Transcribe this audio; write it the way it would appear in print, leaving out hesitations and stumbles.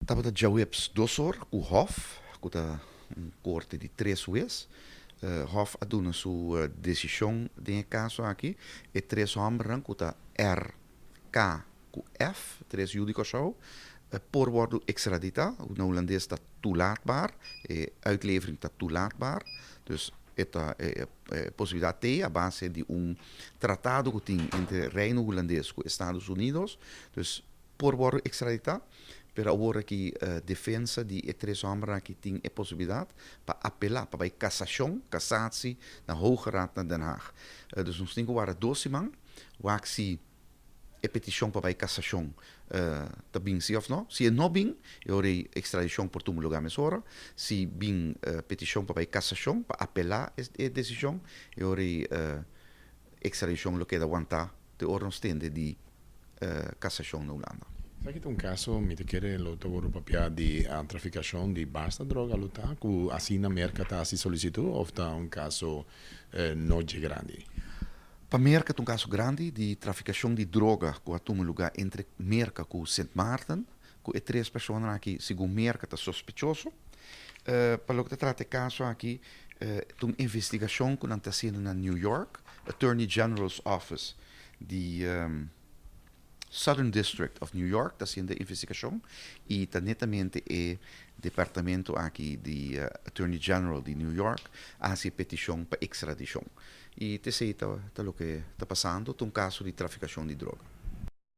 Estava da Jaweps dosor, com Hof, com a corte de 3 meses. Hof a dona sua decisão de caso aqui, e 3 homens com a R, K, com F, 3 judicos zo, por worden extradita. O Holandês está toelaatbaar, uitlevering está toelaatbaar. Dus esta possibilidade tem a base de tratado que tem entre Reino Holandês e Estados Unidos. Dus por worden extradita. Pero agora que a defesa de 3 homens aqui tem a possibilidade para apelar, para ir cassatie na Hoge Raad naar Den Haag. Dus ons temos agora 12 man, waar se a petição para ir cassação está bem sim ou não. Se não bem, eu irei extradição por todo lugar mesora. Se bem petição para ir cassação, para apelar a decisão, eu irei extradição lo que da aguantar de ordem stende de cassação na Holanda. Sai che un caso mi chiede lo lavoro proprio di trafficazione di basta droga luta cu asina mercata si sollicitu o sta un caso non grande. Para merca um caso grande de traficação de droga com a um lugar entre merca com Sint Maarten, com 3 pessoas aqui segundo merca está suspeitoso. Para o que trata caso aqui, uma investigação que está sendo na New York, Attorney General's Office de Southern District of New York está sendo a investigação e está netamente o departamento aqui de Attorney General de New York a essa petição para extradição. E te sei o que está passando, um caso de traficação de droga.